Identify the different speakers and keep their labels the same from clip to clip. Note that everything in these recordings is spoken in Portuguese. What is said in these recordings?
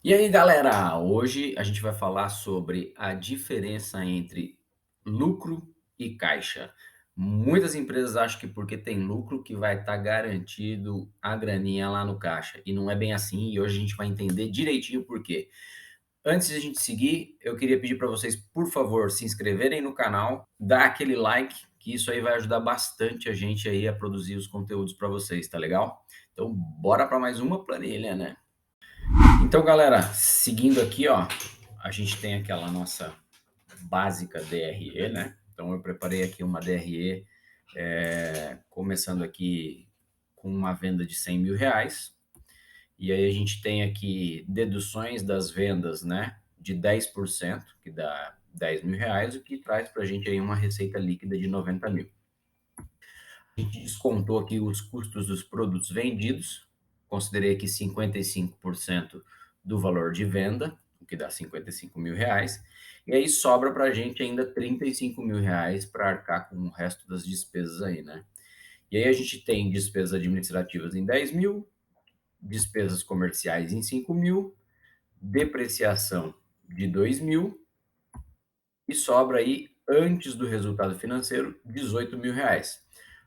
Speaker 1: E aí, galera, hoje a gente vai falar sobre a diferença entre lucro e caixa. Muitas empresas acham que porque tem lucro que vai estar garantido a graninha lá no caixa. E não é bem assim, e hoje a gente vai entender direitinho por quê. Antes de a gente seguir, eu queria pedir para vocês, por favor, se inscreverem no canal, dar aquele like, que isso aí vai ajudar bastante a gente aí a produzir os conteúdos para vocês, tá legal? Então, bora para mais uma planilha, né? Então, galera, seguindo aqui, ó, a gente tem aquela nossa básica DRE, né? Então, eu preparei aqui uma DRE, começando aqui com uma venda de 100 mil reais. E aí a gente tem aqui deduções das vendas, né? De 10%, que dá 10 mil reais, o que traz para a gente aí uma receita líquida de 90 mil. A gente descontou aqui os custos dos produtos vendidos, considerei aqui 55% do valor de venda, o que dá 55 mil reais, e aí sobra para a gente ainda 35 mil reais para arcar com o resto das despesas aí, né? E aí a gente tem despesas administrativas em 10 mil, despesas comerciais em 5 mil, depreciação de 2 mil, e sobra aí, antes do resultado financeiro, 18 mil reais.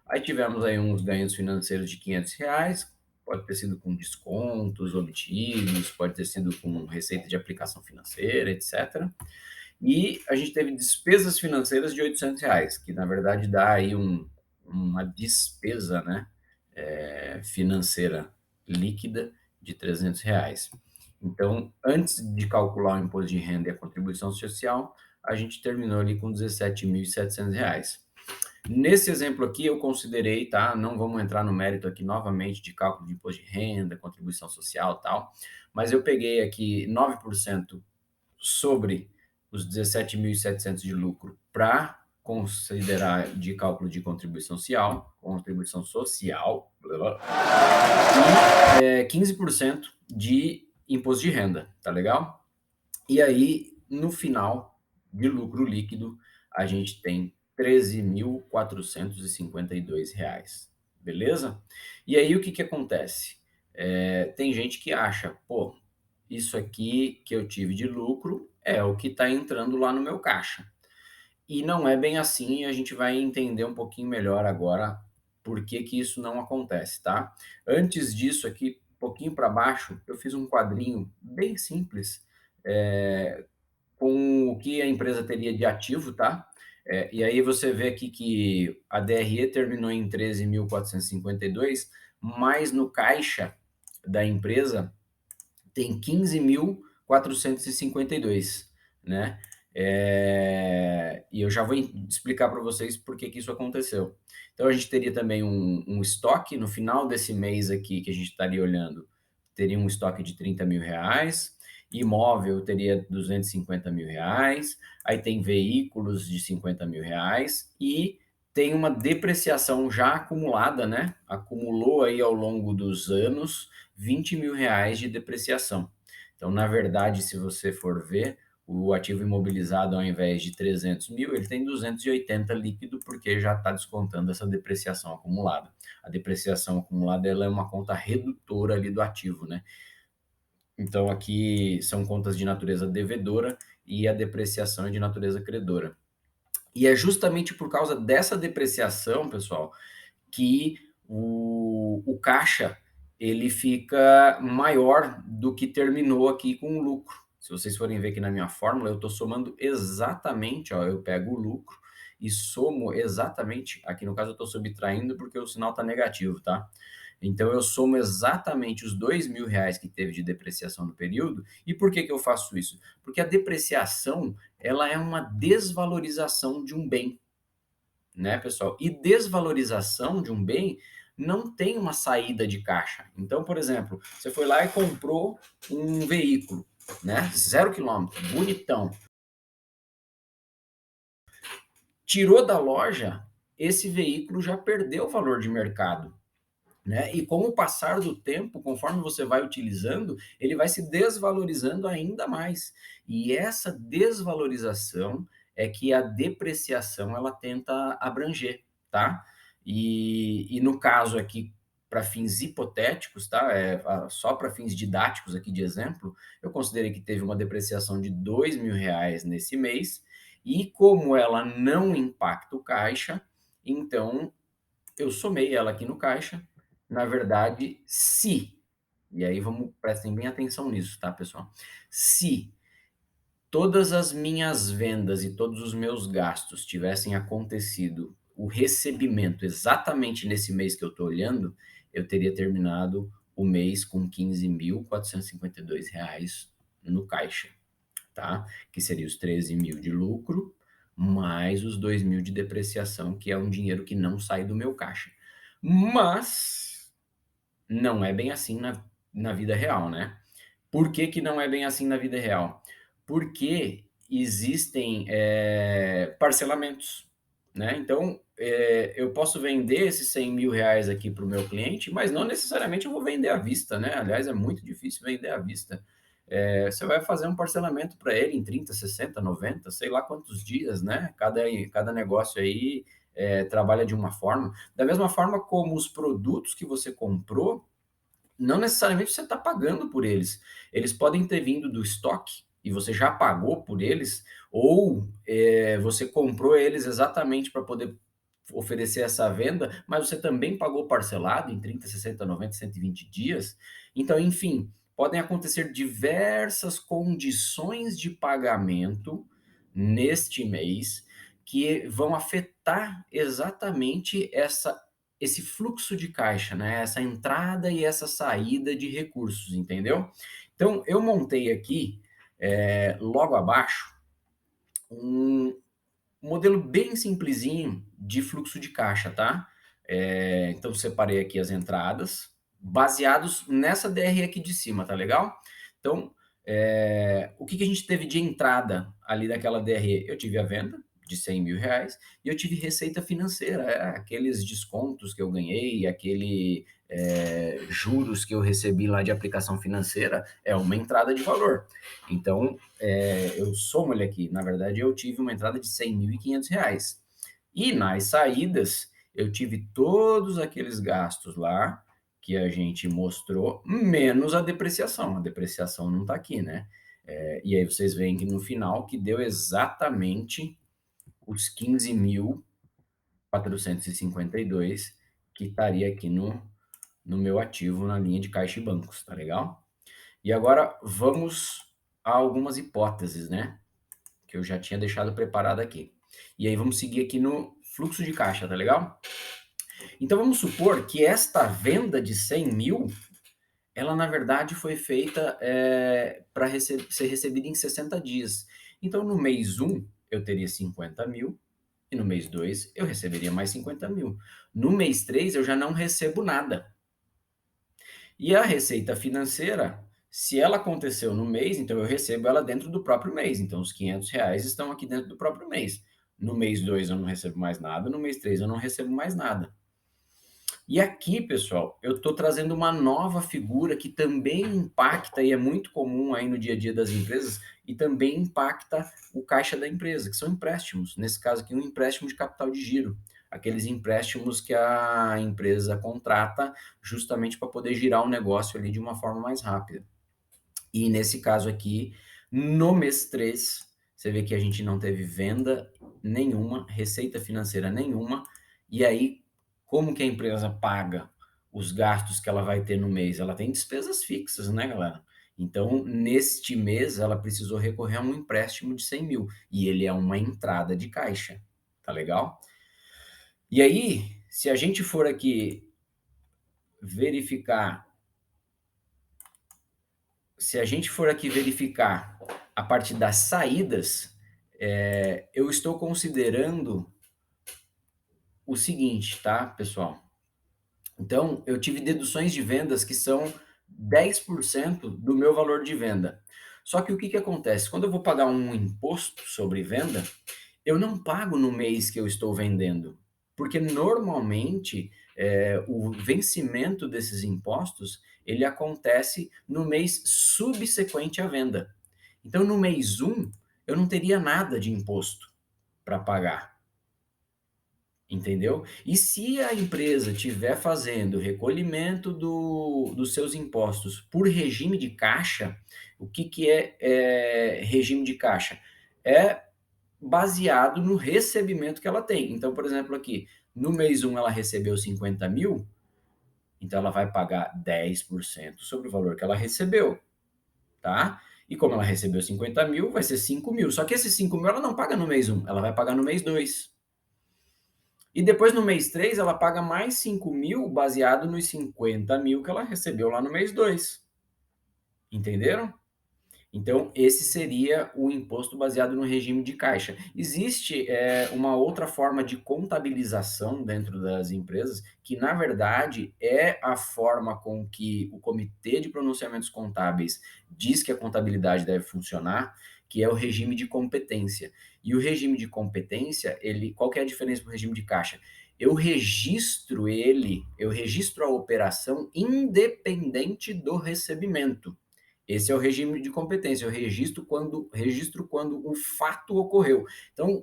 Speaker 1: Aí tivemos aí uns ganhos financeiros de 500 reais, pode ter sido com descontos obtidos, pode ter sido com receita de aplicação financeira, etc. E a gente teve despesas financeiras de 800 reais, que na verdade dá aí uma despesa, né, financeira líquida de 300 reais. Então, antes de calcular o imposto de renda e a contribuição social, a gente terminou ali com 17.700 reais. Nesse exemplo aqui, eu considerei, tá? Não vamos entrar no mérito aqui novamente de cálculo de imposto de renda, contribuição social e tal, mas eu peguei aqui 9% sobre os 17.700 de lucro para considerar de cálculo de contribuição social, e 15% de imposto de renda, tá legal? E aí, no final de lucro líquido, a gente tem 13.452 reais, beleza? E aí, o que que acontece? Tem gente que acha, pô, isso aqui que eu tive de lucro é o que está entrando lá no meu caixa. E não é bem assim, a gente vai entender um pouquinho melhor agora por que que isso não acontece, tá? Antes disso aqui, um pouquinho para baixo, eu fiz um quadrinho bem simples, com o que a empresa teria de ativo, tá? E aí você vê aqui que a DRE terminou em 13.452, mas no caixa da empresa tem 15.452, né? E eu já vou explicar para vocês por que que isso aconteceu. Então, a gente teria também um estoque no final desse mês aqui, que a gente estaria olhando, teria um estoque de 30 mil reais, imóvel teria 250 mil reais, aí tem veículos de 50 mil reais e tem uma depreciação já acumulada, né? Acumulou aí ao longo dos anos 20 mil reais de depreciação. Então, na verdade, se você for ver, o ativo imobilizado, ao invés de 300 mil, ele tem 280 líquido, porque já está descontando essa depreciação acumulada. A depreciação acumulada ela é uma conta redutora ali do ativo, né? Então, aqui são contas de natureza devedora e a depreciação é de natureza credora. E é justamente por causa dessa depreciação, pessoal, que o caixa ele fica maior do que terminou aqui com o lucro. Se vocês forem ver aqui na minha fórmula, eu estou somando exatamente, ó, eu pego o lucro e somo exatamente, aqui no caso eu estou subtraindo porque o sinal está negativo, tá? Então eu somo exatamente os 2 mil reais que teve de depreciação no período. E por que que eu faço isso? Porque a depreciação ela é uma desvalorização de um bem, né, pessoal? E desvalorização de um bem não tem uma saída de caixa. Então, por exemplo, você foi lá e comprou um veículo, né? 0 quilômetro, bonitão. Tirou da loja, esse veículo já perdeu o valor de mercado, né? E com o passar do tempo, conforme você vai utilizando, ele vai se desvalorizando ainda mais. E essa desvalorização é que a depreciação ela tenta abranger, tá? E no caso aqui para fins hipotéticos, tá? Só para fins didáticos aqui de exemplo, eu considerei que teve uma depreciação de R$ 2.000 nesse mês, e como ela não impacta o caixa, então eu somei ela aqui no caixa. Na verdade, se, e aí prestem bem atenção nisso, tá, pessoal? Se todas as minhas vendas e todos os meus gastos tivessem acontecido, o recebimento exatamente nesse mês que eu estou olhando, eu teria terminado o mês com R$ 15.452 no caixa, tá? Que seria os 13 mil de lucro, mais os 2.000 de depreciação, que é um dinheiro que não sai do meu caixa. Mas não é bem assim na vida real, né? Por que que não é bem assim na vida real? Porque existem, parcelamentos, né. Então, eu posso vender esses R$ 100.000 aqui para o meu cliente, mas não necessariamente eu vou vender à vista, né. Aliás, é muito difícil vender à vista. Você vai fazer um parcelamento para ele em 30, 60, 90, sei lá quantos dias, né. Cada negócio aí, trabalha de uma forma. Da mesma forma como os produtos que você comprou, não necessariamente você está pagando por eles. Eles podem ter vindo do estoque e você já pagou por eles, ou você comprou eles exatamente para poder oferecer essa venda, mas você também pagou parcelado em 30, 60, 90, 120 dias. Então, enfim, podem acontecer diversas condições de pagamento neste mês que vão afetar exatamente esse fluxo de caixa, né? Essa entrada e essa saída de recursos, entendeu? Então, eu montei aqui, logo abaixo, um modelo bem simplesinho de fluxo de caixa, tá? Então, separei aqui as entradas, baseados nessa DR aqui de cima, tá legal? Então, o que que a gente teve de entrada ali daquela DR? Eu tive a venda de R$ 100.000 e eu tive receita financeira, aqueles descontos que eu ganhei, juros que eu recebi lá de aplicação financeira, é uma entrada de valor. Então, eu somo ele aqui. Na verdade, eu tive uma entrada de R$ 100.500. E nas saídas, eu tive todos aqueles gastos lá que a gente mostrou, menos a depreciação. A depreciação não está aqui, né? E aí vocês veem que no final que deu exatamente os 15.452 que estaria aqui no meu ativo na linha de caixa e bancos, tá legal? E agora vamos a algumas hipóteses, né? Que eu já tinha deixado preparado aqui. E aí vamos seguir aqui no fluxo de caixa, tá legal? Então vamos supor que esta venda de 100 mil, ela na verdade foi feita para ser recebida em 60 dias. Então no mês um eu teria 50 mil, e no mês 2 eu receberia mais 50 mil. No mês 3 eu já não recebo nada. E a receita financeira, se ela aconteceu no mês, então eu recebo ela dentro do próprio mês. Então os R$ 500 estão aqui dentro do próprio mês. No mês 2 eu não recebo mais nada, no mês 3 eu não recebo mais nada. E aqui, pessoal, eu estou trazendo uma nova figura que também impacta e é muito comum aí no dia a dia das empresas e também impacta o caixa da empresa, que são empréstimos. Nesse caso aqui, um empréstimo de capital de giro. Aqueles empréstimos que a empresa contrata justamente para poder girar o negócio ali de uma forma mais rápida. E nesse caso aqui, no mês 3, você vê que a gente não teve venda nenhuma, receita financeira nenhuma, e aí como que a empresa paga os gastos que ela vai ter no mês? Ela tem despesas fixas, né, galera? Então, neste mês, ela precisou recorrer a um empréstimo de 100 mil, e ele é uma entrada de caixa, tá legal? E aí, se a gente for aqui verificar se a gente for aqui verificar a parte das saídas, eu estou considerando o seguinte, tá, pessoal? Então, eu tive deduções de vendas que são 10% do meu valor de venda. Só que o que que acontece? Quando eu vou pagar um imposto sobre venda, eu não pago no mês que eu estou vendendo, porque normalmente o vencimento desses impostos ele acontece no mês subsequente à venda. Então, no mês um, eu não teria nada de imposto para pagar. entendeu? E se a empresa estiver fazendo recolhimento dos seus impostos por regime de caixa, o que que regime de caixa? É baseado no recebimento que ela tem. Então, por exemplo, aqui, no mês um ela recebeu 50.000, então ela vai pagar 10% sobre o valor que ela recebeu, tá? E como ela recebeu 50.000, vai ser 5.000. Só que esses 5.000 ela não paga no mês um, ela vai pagar no mês 2. E depois no mês 3 ela paga mais 5.000 baseado nos 50.000 que ela recebeu lá no mês 2. Entenderam? Então, esse seria o imposto baseado no regime de caixa. Existe uma outra forma de contabilização dentro das empresas, que na verdade é a forma com que o Comitê de Pronunciamentos Contábeis diz que a contabilidade deve funcionar, que é o regime de competência. E o regime de competência, qual que é a diferença do regime de caixa? Eu registro a operação independente do recebimento. Esse é o regime de competência. Eu registro quando o fato ocorreu. Então,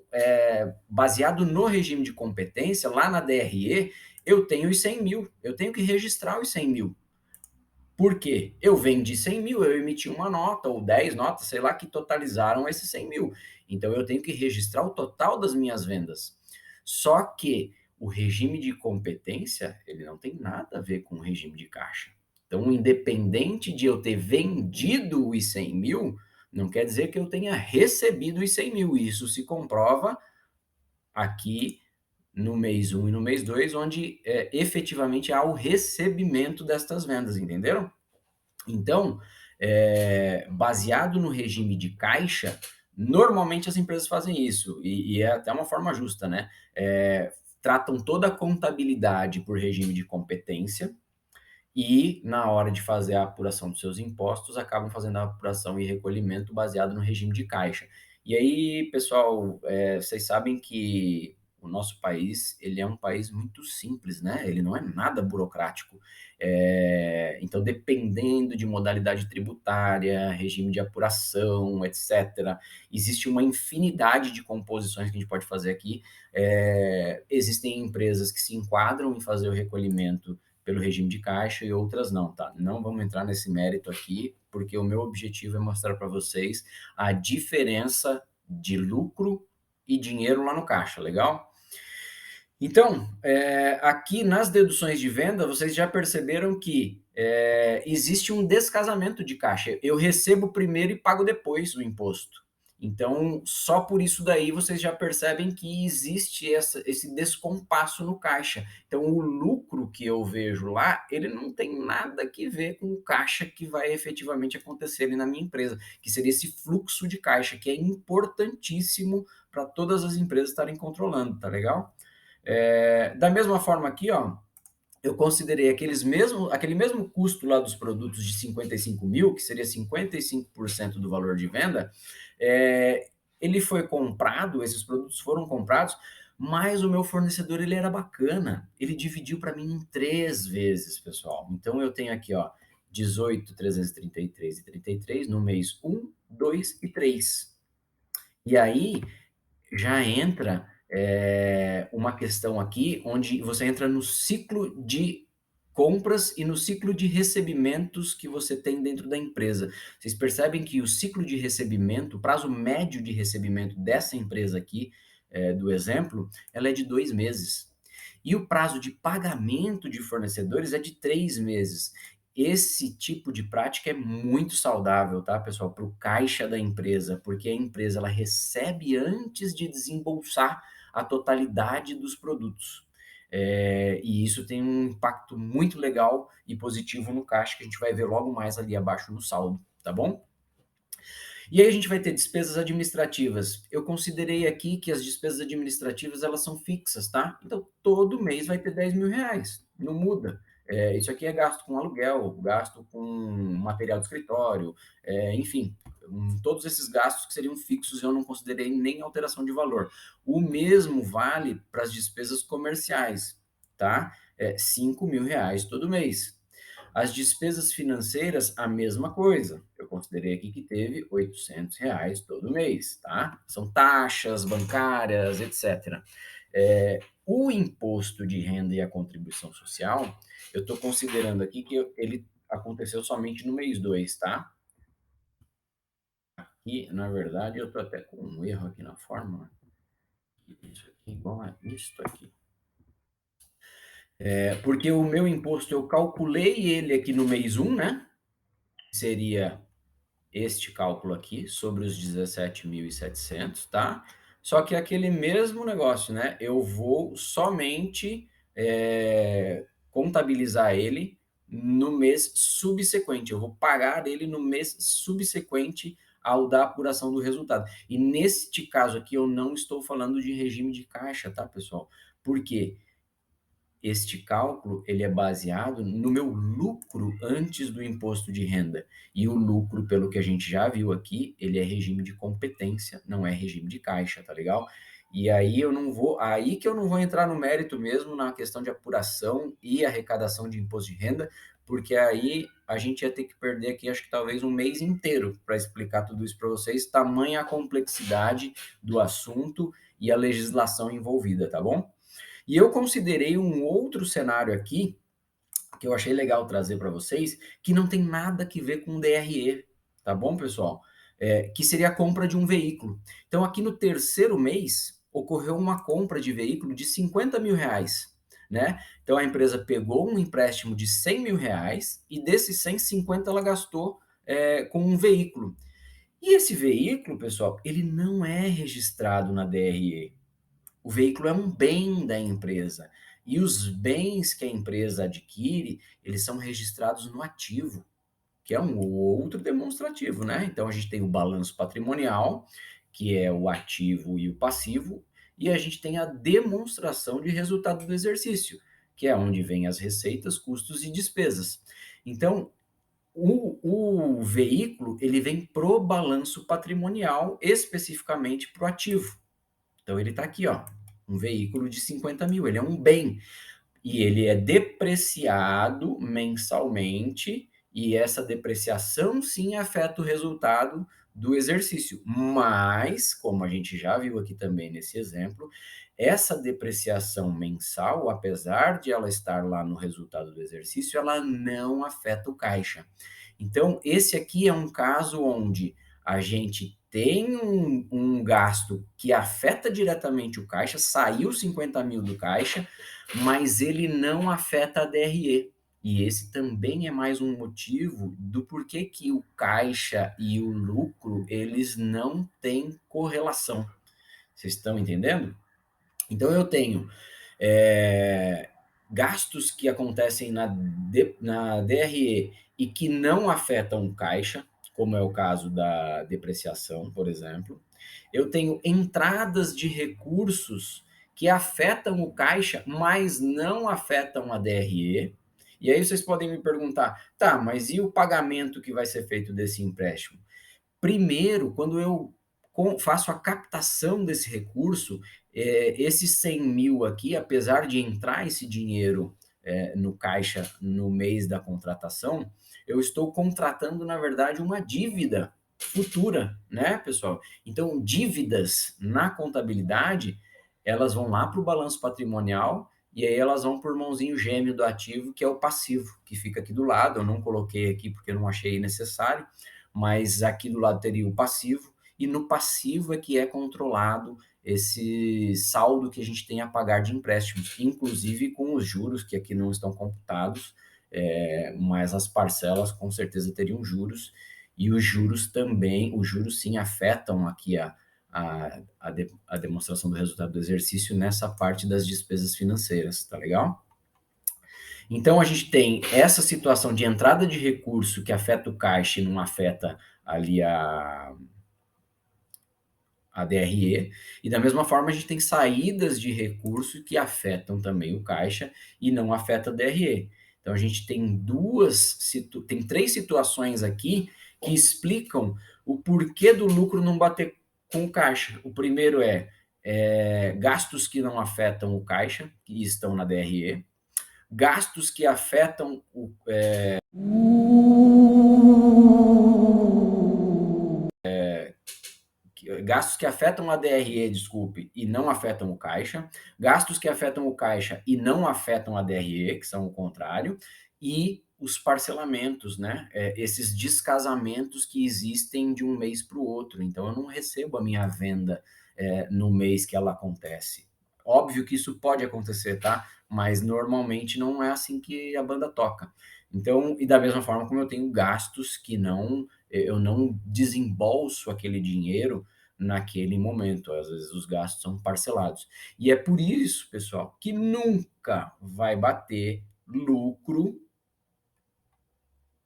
Speaker 1: baseado no regime de competência, lá na DRE, eu tenho os 100.000. Eu tenho que registrar os 100.000. Por quê? Eu vendi 100.000, eu emiti uma nota ou 10 notas, sei lá, que totalizaram esses 100.000. Então, eu tenho que registrar o total das minhas vendas. Só que o regime de competência, ele não tem nada a ver com o regime de caixa. Então, independente de eu ter vendido os 100.000, não quer dizer que eu tenha recebido os 100.000. Isso se comprova aqui no mês um e no mês 2, onde efetivamente há o recebimento destas vendas, entenderam? Então, baseado no regime de caixa, normalmente as empresas fazem isso, e é até uma forma justa, né? Tratam toda a contabilidade por regime de competência, e na hora de fazer a apuração dos seus impostos, acabam fazendo a apuração e recolhimento baseado no regime de caixa. E aí, pessoal, vocês sabem que o nosso país, ele é um país muito simples, né? Ele não é nada burocrático. Então, dependendo de modalidade tributária, regime de apuração, etc., existe uma infinidade de composições que a gente pode fazer aqui. Existem empresas que se enquadram em fazer o recolhimento pelo regime de caixa e outras não, tá? Não vamos entrar nesse mérito aqui, porque o meu objetivo é mostrar para vocês a diferença de lucro e dinheiro lá no caixa, legal? Então, aqui nas deduções de venda, vocês já perceberam que existe um descasamento de caixa. Eu recebo primeiro e pago depois o imposto. Então, só por isso daí vocês já percebem que existe esse descompasso no caixa. Então, o lucro que eu vejo lá, ele não tem nada que ver com o caixa que vai efetivamente acontecer ali na minha empresa, que seria esse fluxo de caixa, que é importantíssimo para todas as empresas estarem controlando, tá legal? Da mesma forma aqui, ó, eu considerei aquele mesmo custo lá dos produtos de 55.000, que seria 55% do valor de venda, ele foi comprado, esses produtos foram comprados, mas o meu fornecedor ele era bacana, ele dividiu para mim em 3 vezes, pessoal. Então eu tenho aqui, ó, 18.333 no mês um, 2 e 3. E aí já entra uma questão aqui onde você entra no ciclo de compras e no ciclo de recebimentos que você tem dentro da empresa. Vocês percebem que o ciclo de recebimento, o prazo médio de recebimento dessa empresa aqui, do exemplo, ela é de 2 meses. E o prazo de pagamento de fornecedores é de 3 meses. Esse tipo de prática é muito saudável, tá, pessoal, para o caixa da empresa, porque a empresa ela recebe antes de desembolsar a totalidade dos produtos. E isso tem um impacto muito legal e positivo no caixa, que a gente vai ver logo mais ali abaixo no saldo, tá bom? E aí a gente vai ter despesas administrativas. Eu considerei aqui que as despesas administrativas elas são fixas, tá? Então todo mês vai ter 10.000 reais, não muda. Isso aqui é gasto com aluguel, gasto com material de escritório, enfim, todos esses gastos que seriam fixos eu não considerei nem alteração de valor. O mesmo vale para as despesas comerciais, tá? 5.000 reais todo mês. As despesas financeiras, a mesma coisa. Eu considerei aqui que teve 800 reais todo mês, tá? São taxas bancárias, etc. O imposto de renda e a contribuição social, eu estou considerando aqui que ele aconteceu somente no mês 2, tá? E, na verdade, eu estou até com um erro aqui na fórmula. Isso aqui é igual a isso aqui. Porque o meu imposto, eu calculei ele aqui no mês 1, né? Seria este cálculo aqui sobre os 17.700, tá? Só que é aquele mesmo negócio, né? Eu vou somente contabilizar ele no mês subsequente. Eu vou pagar ele no mês subsequente ao da apuração do resultado. E neste caso aqui, eu não estou falando de regime de caixa, tá, pessoal? Por quê? Este cálculo ele é baseado no meu lucro antes do imposto de renda. E o lucro, pelo que a gente já viu aqui, ele é regime de competência, não é regime de caixa, tá legal? E aí aí que eu não vou entrar no mérito mesmo na questão de apuração e arrecadação de imposto de renda, porque aí a gente ia ter que perder aqui, acho que talvez um mês inteiro para explicar tudo isso para vocês, tamanha a complexidade do assunto e a legislação envolvida, tá bom? E eu considerei um outro cenário aqui, que eu achei legal trazer para vocês, que não tem nada que ver com DRE, tá bom, pessoal? Que seria a compra de um veículo. Então, aqui no terceiro mês, ocorreu uma compra de veículo de 50 mil reais, né? Então, a empresa pegou um empréstimo de 100 mil reais e desses 150 ela gastou com um veículo. E esse veículo, pessoal, ele não é registrado na DRE. O veículo é um bem da empresa. E os bens que a empresa adquire, eles são registrados no ativo, que é um outro demonstrativo, né? Então a gente tem o balanço patrimonial, que é o ativo e o passivo, e a gente tem a demonstração de resultado do exercício, que é onde vem as receitas, custos e despesas. Então, o veículo, ele vem pro balanço patrimonial, especificamente pro ativo. Então ele está aqui, ó, um veículo de 50 mil, ele é um bem e ele é depreciado mensalmente e essa depreciação sim afeta o resultado do exercício. Mas, como a gente já viu aqui também nesse exemplo, essa depreciação mensal, apesar de ela estar lá no resultado do exercício, ela não afeta o caixa. Então, esse aqui é um caso onde a gente tem um gasto que afeta diretamente o caixa, saiu 50 mil do caixa, mas ele não afeta a DRE. E esse também é mais um motivo do porquê que o caixa e o lucro, eles não têm correlação. Vocês estão entendendo? Então eu tenho gastos que acontecem na DRE e que não afetam o caixa, como é o caso da depreciação, por exemplo. Eu tenho entradas de recursos que afetam o caixa, mas não afetam a DRE. E aí vocês podem me perguntar, tá, mas e o pagamento que vai ser feito desse empréstimo? Primeiro, quando eu faço a captação desse recurso, esses 100 mil aqui, apesar de entrar esse dinheiro no caixa no mês da contratação, eu estou contratando, na verdade, uma dívida futura, né, pessoal? Então, dívidas na contabilidade, elas vão lá para o balanço patrimonial e aí elas vão por mãozinho gêmeo do ativo, que é o passivo, que fica aqui do lado. Eu não coloquei aqui porque eu não achei necessário, mas aqui do lado teria o passivo, e no passivo é que é controlado esse saldo que a gente tem a pagar de empréstimos, inclusive com os juros, que aqui não estão computados, mas as parcelas com certeza teriam juros, e os juros também, os juros sim afetam aqui a demonstração do resultado do exercício nessa parte das despesas financeiras, tá legal? Então, a gente tem essa situação de entrada de recurso que afeta o caixa e não afeta ali a DRE, e da mesma forma a gente tem saídas de recurso que afetam também o caixa e não afeta a DRE. Então, a gente tem tem três situações aqui que explicam o porquê do lucro não bater com o caixa. O primeiro gastos que não afetam o caixa, que estão na DRE, gastos que afetam gastos que afetam a DRE, desculpe, e não afetam o caixa, gastos que afetam o caixa e não afetam a DRE, que são o contrário, e os parcelamentos, né? Esses descasamentos que existem de um mês para o outro. Então, eu não recebo a minha venda no mês que ela acontece. Óbvio que isso pode acontecer, tá? Mas normalmente não é assim que a banda toca. Então, e da mesma forma como eu tenho gastos que eu não desembolso aquele dinheiro naquele momento. Às vezes os gastos são parcelados. E é por isso, pessoal, que nunca vai bater lucro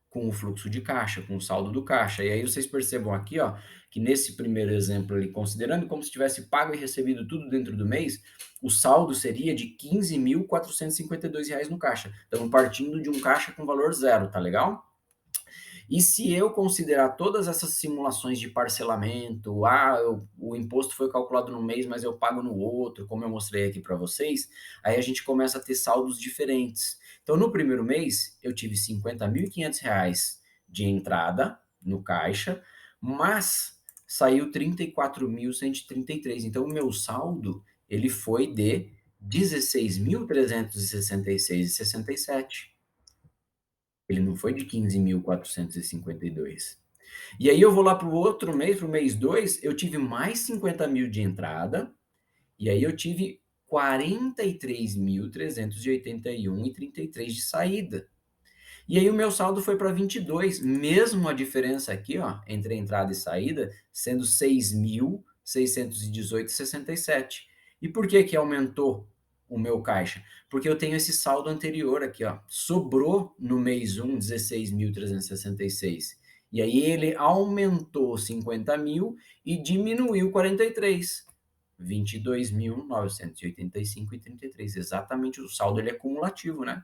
Speaker 1: com o fluxo de caixa, com o saldo do caixa. E aí vocês percebam aqui, ó, que nesse primeiro exemplo ali, considerando como se tivesse pago e recebido tudo dentro do mês, o saldo seria de R$ 15.452 no caixa. Estamos partindo de um caixa com valor zero, tá legal? E se eu considerar todas essas simulações de parcelamento, o imposto foi calculado no mês, mas eu pago no outro, como eu mostrei aqui para vocês, aí a gente começa a ter saldos diferentes. Então, no primeiro mês, eu tive R$ 50.500 de entrada no caixa, mas saiu R$ 34.133. Então, o meu saldo ele foi de R$ 16.366,67. Ele não foi de 15.452. E aí eu vou lá para o outro mês, para o mês 2, eu tive mais 50 mil de entrada, e aí eu tive 43.381,33 de saída. E aí o meu saldo foi para 22, mesmo a diferença aqui, ó, entre a entrada e saída, sendo 6.618,67. E por que que aumentou o meu caixa? Porque eu tenho esse saldo anterior aqui, ó. Sobrou no mês 1 16.366. E aí ele aumentou 50 mil e diminuiu 43. 22.985,33. Exatamente, o saldo ele é cumulativo, né?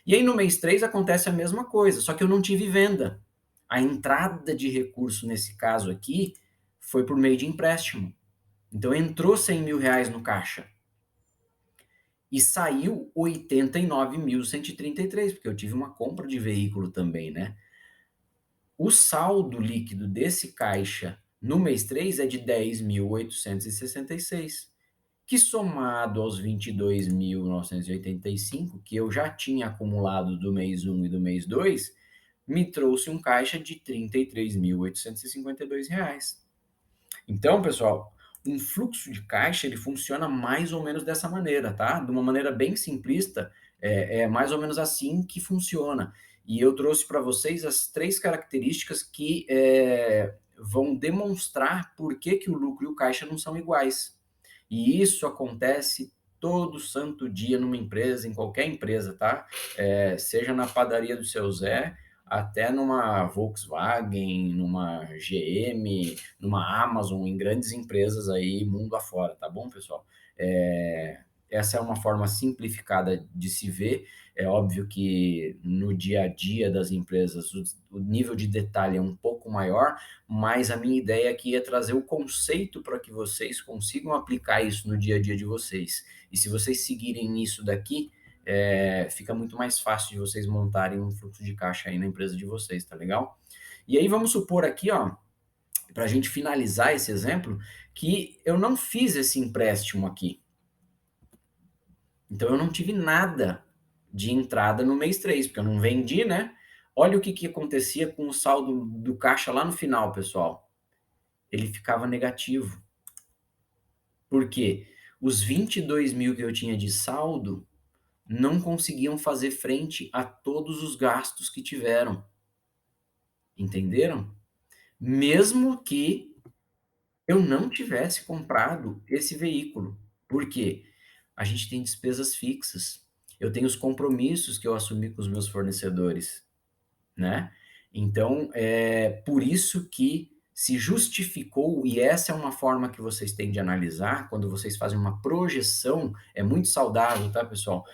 Speaker 1: E aí no mês 3 acontece a mesma coisa, só que eu não tive venda. A entrada de recurso nesse caso aqui foi por meio de empréstimo. Então entrou R$ 100.000 no caixa e saiu 89.133, porque eu tive uma compra de veículo também, né? O saldo líquido desse caixa no mês 3 é de 10.866, que somado aos 22.985 que eu já tinha acumulado do mês 1 e do mês 2, me trouxe um caixa de R$ 33.852. Então, pessoal, um fluxo de caixa ele funciona mais ou menos dessa maneira, tá? De uma maneira bem simplista, é mais ou menos assim que funciona. E eu trouxe para vocês as 3 características que vão demonstrar por que, que o lucro e o caixa não são iguais. E isso acontece todo santo dia numa empresa, em qualquer empresa, tá? Seja na padaria do seu Zé, até numa Volkswagen, numa GM, numa Amazon, em grandes empresas aí, mundo afora, tá bom, pessoal? Essa é uma forma simplificada de se ver. É óbvio que no dia a dia das empresas o nível de detalhe é um pouco maior, mas a minha ideia aqui é trazer o conceito para que vocês consigam aplicar isso no dia a dia de vocês. E se vocês seguirem isso daqui, fica muito mais fácil de vocês montarem um fluxo de caixa aí na empresa de vocês, tá legal? E aí vamos supor aqui, ó, para a gente finalizar esse exemplo, que eu não fiz esse empréstimo aqui. Então eu não tive nada de entrada no mês 3, porque eu não vendi, né? Olha o que, que acontecia com o saldo do caixa lá no final, pessoal. Ele ficava negativo. Por quê? Os 22 mil que eu tinha de saldo não conseguiam fazer frente a todos os gastos que tiveram. Entenderam? Mesmo que eu não tivesse comprado esse veículo. Por quê? A gente tem despesas fixas. Eu tenho os compromissos que eu assumi com os meus fornecedores, né? Então, é por isso que se justificou, e essa é uma forma que vocês têm de analisar, quando vocês fazem uma projeção, é muito saudável, tá, pessoal?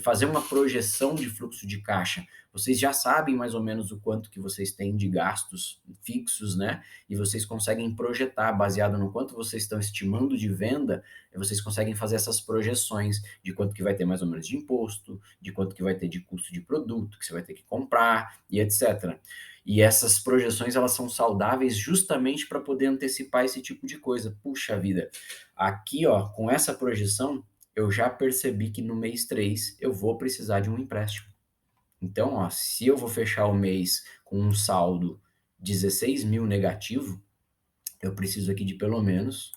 Speaker 1: Fazer uma projeção de fluxo de caixa. Vocês já sabem mais ou menos o quanto que vocês têm de gastos fixos, né? E vocês conseguem projetar, baseado no quanto vocês estão estimando de venda, vocês conseguem fazer essas projeções de quanto que vai ter mais ou menos de imposto, de quanto que vai ter de custo de produto, que você vai ter que comprar, e etc. E essas projeções elas são saudáveis justamente para poder antecipar esse tipo de coisa. Puxa vida, aqui ó, com essa projeção, eu já percebi que no mês 3 eu vou precisar de um empréstimo. Então, ó, se eu vou fechar o mês com um saldo 16 mil negativo, eu preciso aqui de pelo menos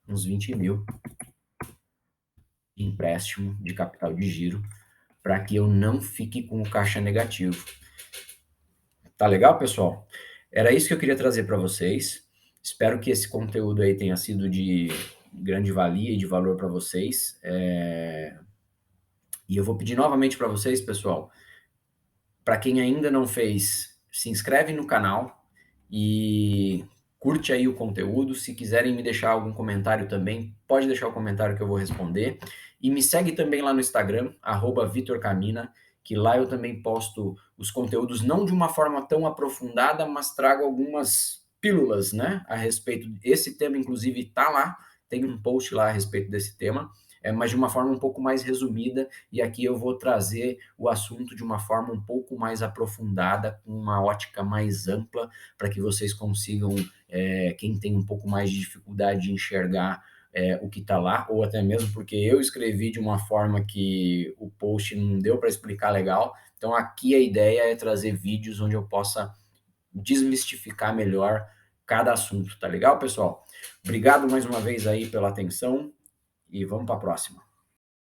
Speaker 1: uns 20 mil de empréstimo de capital de giro para que eu não fique com o caixa negativo. Tá legal, pessoal? Era isso que eu queria trazer para vocês. Espero que esse conteúdo aí tenha sido de grande valia e de valor para vocês. E eu vou pedir novamente para vocês, pessoal, para quem ainda não fez, se inscreve no canal e curte aí o conteúdo. Se quiserem me deixar algum comentário também, pode deixar o comentário que eu vou responder. E me segue também lá no Instagram, @VitorCamina, que lá eu também posto os conteúdos não de uma forma tão aprofundada, mas trago algumas pílulas, né, a respeito. Esse tema, inclusive, tá lá, tem um post lá a respeito desse tema, mas de uma forma um pouco mais resumida, e aqui eu vou trazer o assunto de uma forma um pouco mais aprofundada, com uma ótica mais ampla, para que vocês consigam, quem tem um pouco mais de dificuldade de enxergar o que está lá, ou até mesmo porque eu escrevi de uma forma que o post não deu para explicar legal. Então aqui a ideia é trazer vídeos onde eu possa desmistificar melhor cada assunto, tá legal, pessoal? Obrigado mais uma vez aí pela atenção e vamos para a próxima.